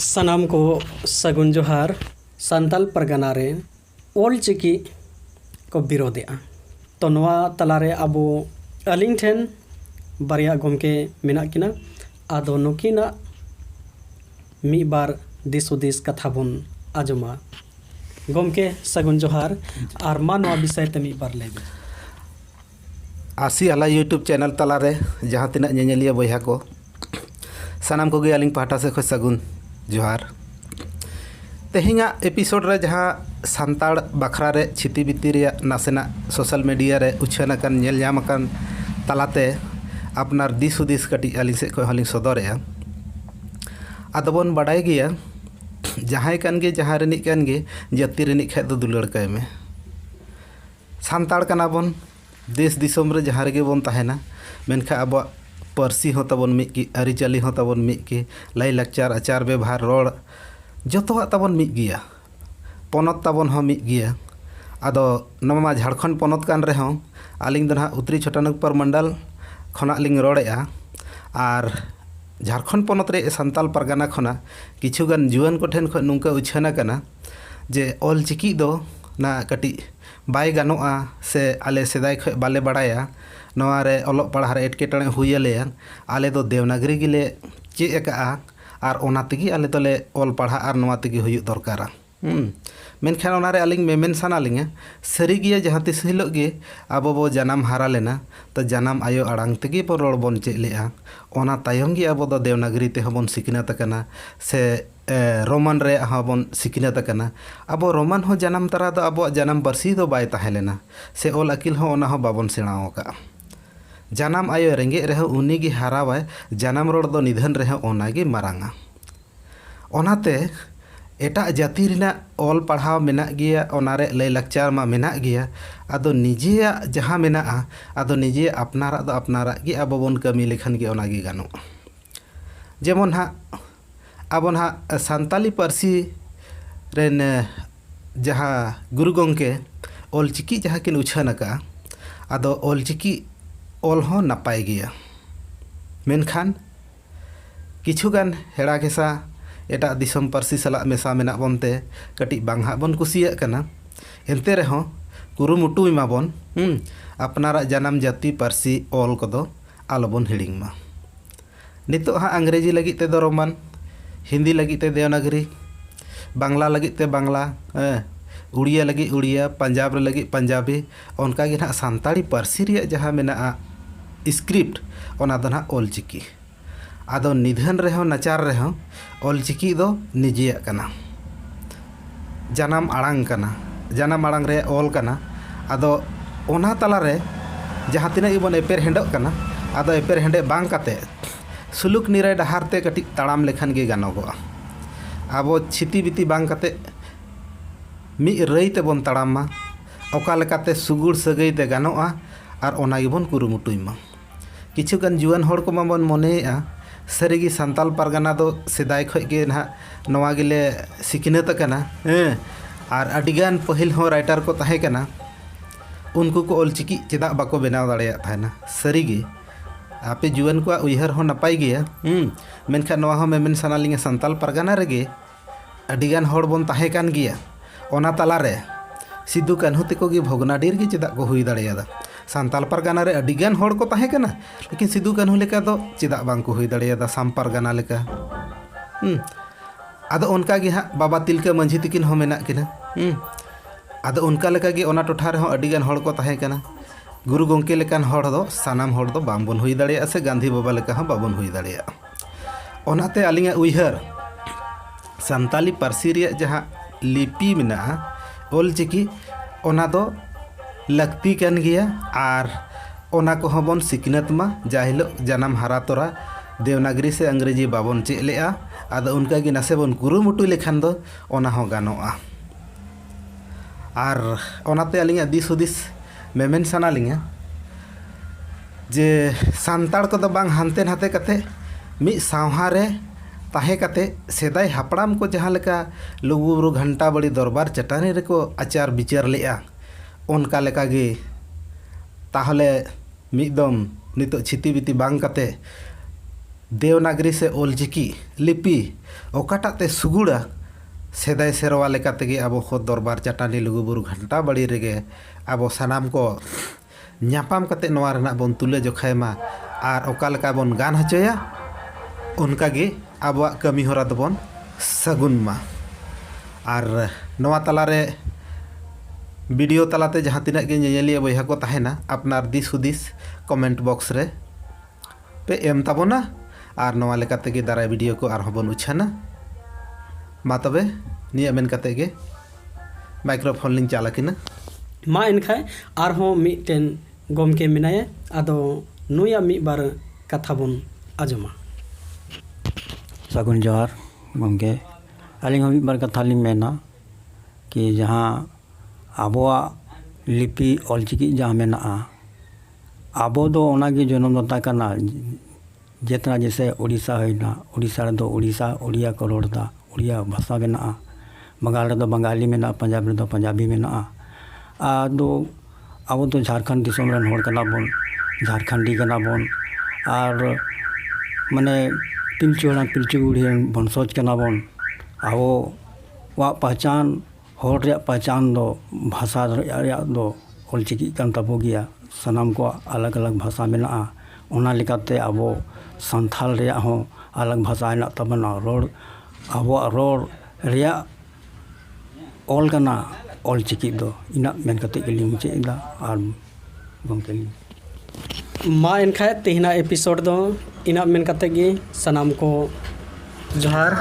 सनाम को सगुन जोहार सान्ताल परगना रे ऑलचिकी को विरोधेआ तो नवा तलारे अबो अलिंग ठेन बारिया गोमके मेना किना आदो नुकिना मी बार दिस कथा बन आजमा गोमके सगुन जोहार और मानवा विषय ते मी बार लेबे आसी आला यूट्यूब चैनल तलारे जहाँ तिना ñeñeliya बया को सानाम को गे आलिंग पाहटा से खो सगुन जोहार तेहिङा एपिसोड रे जहाँ सान्ताड़ बखरा रे छिती बिती रे नासेना सोशल मीडिया रे उछान अकन ñel ñam अकन तलाते अपनार दिस हुदिस कटी आलिंग से खो हलिंग सदरेया आदबन बाडाय गिया जहाँ कान गे जहाँ रेनिक कान गे जाति रेनिक खाय दो दुलड़ काय में सान्ताड़ कना बन देश दिसोम रे जहाँ रेगे बन तहेना मेनखा अब पारसी हो तबन मिद की आरिचाली हो तबन मिद की लाई लाकचार आचार व्यवहार रोड जतोआ तबन मिद गिया पनत तबन हो मिद गिया आदो नमा झारखंड पनत कान रे हो आलिंग दो ना उत्तरी छोटानागपुर मंडल खना लिंग रोडेआ आर झारखंड पनत रे सान्ताल परगना खना किछुगान जुआन को ठेन खन नुंका उछाना कना जे ऑलचिकी दो ना कटी बाय गानोआ से आले सेदाय ख बाले बड़ाया नवारे अलोक पढ़ा रे एटकेटणे हुईलेया आले दो देवनागरी गिले चे एका आर ओना तेगी आले तोले ऑल पढ़ा आर नवा तेगी हुयु दरकारा मेनखान ओनारे आलिंग मेमेन सानालिंगा सरी गिया जहाँ तिस हिलोग गे आबो बो जनाम हारा लेना तो जनाम आयो आड़ांग तेगी पर रोड बन चेक लेआ ओना तायम गे आबो दो देवनागरी ते हबन सिखनात कना से रोमान रे हबन सिखनात कना आबो रोमान हो जनाम तरा दो आबो जनाम बरसी दो बाय ताहेलेना से ओल अकिल हो ओना हो बाबन सेणाओ का जनाम आयो रेंगे रहे उनी गे हारावाय जनाम रोड दो निधन रहे ओना गे मारांगा ओनाते एटा जाति रिना ऑल पढ़ाव मेना गिया ओनारे लय लाकचार मा मेना गिया आदो निजेया जहाँ मेना आदो निजे अपनारा गे आबो बन कमी लेखन गे ओना गे गानो जेमन हा आबो ना सान्ताली पारसी रेन जहाँ गुरु गंके ऑलचिकी जहाँ किन उछान का आदो ऑलचिकी ऑल हो नपाय गिया मेनखान किछुगान हेड़ा घेसा एटा दिसम पारसी सला मेसा मेना बनते कटी बांग बन कुसिया कना एनते रहो कुरुमुटु मा बन अपनारा जनाम जाति पारसी ऑल कोदो आलोबन हिडिंग मा नितो हा अंग्रेजी लगी ते दो रोमान हिंदी लगी ते देवनागरी बांग्ला लगी ते बांग्ला उड़िया लगी उड़िया पंजाब लगी पंजाबी उनका गे ना सान्ताड़ी पारसी रिया जहाँ मेना स्क्रिप्ट ओना दो ना ऑलचिकी आदो निधन रहो नचार रहो ऑलचिकी दो निजिया कना जनाम आड़ांग रे ऑल कना आदो ओना तला रे जहाँ तिना इबन एपेर हेंडो कना आदो एपेर हेंडे बांग काते सुलुक निराय डहारते कटी ताड़ाम लेखन गे गानोगोआ आबो छिती बिती बांग काते मी रई ते बन ताड़ामा ओका लेकाते सुगुड़ सगई ते गानोआ आर ओना गेबन कुरुमुटुइमा किछुगान जुआन होड़ को माबन मनेआ सरीगी सान्ताल परगना दो सेदाय खय गे ना नवा गिले सिखनत कना आर अडिगान पहिल हो राइटर को ताहे कना उनको को ऑलचिकी चेदा बाको बनाव दाड़ेया थाना सरीगी आपे जुआन को उयहर हो नपाय गया मेनखा नवा हो मेमेन सानालिंगा सान्ताल परगना रेगे अडिगान होड़ बन ताहे कान गिया ओना तला रे सिद्धू कान्हू तेको गे भोगनाडीर गे चेदा को हुई दाड़ेयादा सान्ताल परगना रे अडिगान होड़ को ताहे कना लेकिन सिद्धू कान्हू लेका दो चेदा बांग को हुई दाड़ेयादा साम परगना लेका आदो उनका गे हा बाबा तिलका मंझी तिकिन हो मेना किना आदो उनका लेका गे ओना टोठा रे हो अडिगान होड़ को ताहे कना गुरु गंके लेकान होड़ दो सानाम होड़ दो बांबन हुई दाड़ेया से गांधी बाबा लेका हो बाबन हुई दाड़ेया ओनाते आलिंगा उयहर सान्ताली पारसी रिया जहाँ लिपि मेना ऑलचिकी ओना दो लगती कान गिया आर ओना को हबन सिखनत मा जाहिलो जनाम हारा तोरा देवनागरी से अंग्रेजी बाबन चे लेआ आदो उनका गे नासे बन कुरुमुटु लेखान दो ओना हो गानोआ आर ओनाते आलिंगा दिस हुदिस मेमेन सानालिंगा जे सान्ताड़ को दो बांग हानते नाते कते मी सावहा रे ताहे कते सेदाय हापड़ाम को जहाँ लेका लुगुबुरु घंटा बड़ी दरबार चटानी रे को आचार विचार लेआ उनका लेका गे ताहले मिदम नितो छिती बिती बांग कते देवनागरी से ओलचिकी लिपि ओकाटाते ते सुगुड़ा सेदाय सेरवा लेका तेगे आबो खोद दरबार चाटानी लुगुबुरु घंटा बड़ी रेगे आबो सानाम को ᱧᱟᱯᱟᱢ कते नोआ रना बोन तुले जोखाय मा आर ओका लेका बोन गान हचोया उनका गे आबो कमी होरा दबोन सगुन मा आर नोआ तलारे वीडियो तलाते जहाँ तिना गे ñeñeliya बयहा को ताहेना अपनार दिस हुदिस कमेंट बॉक्स रे पे एम ताबोना आर नोआ लेका तेगे दाराय वीडियो को आर बोन उछाना मा तबे निया मेन कते गे माइक्रोफोन लिंग चाला किना मा एनखाय आरहों मिटेन गमके मेनाया आदो नुया मी बार कथा बन आजमा सगुन जोहार गमके अलिंग मी बार कथा लिंग मेना कि जहाँ आबोआ लिपि ऑलचिकी जहाँ मेना आबो दो ओनागी जन्मदाता करना जितना जैसे उड़ीसा होना उड़ीसा रे दो उड़ीसा उड़िया को रोड़दा उड़िया भाषा मेना बंगाल रे दो बंगाली मेना पंजाब रे दो पंजाबी मेना आदो आबो तो झारखंड दिसोम रन होड़ कना बोन झारखंडी कना बोन और माने पिलचुड़ा पिलचु उड़ी बंशज कना बोन आबो वा पहचान होड़ रे पहचान दो भाषा रे दो ओलचिकी कान ताबो गिया सनाम को अलग अलग भाषा मेना ओना लेकाते आबो संथाल रे हो अलग भाषा हेना तबना रोड आबो रोड रे ऑल कना ऑलचिकी दो इना मेन कते गेलिंग चेदा आर गमके मा एनखाय तेहना एपिसोड दो इना मेन कते गे सनाम को जोहार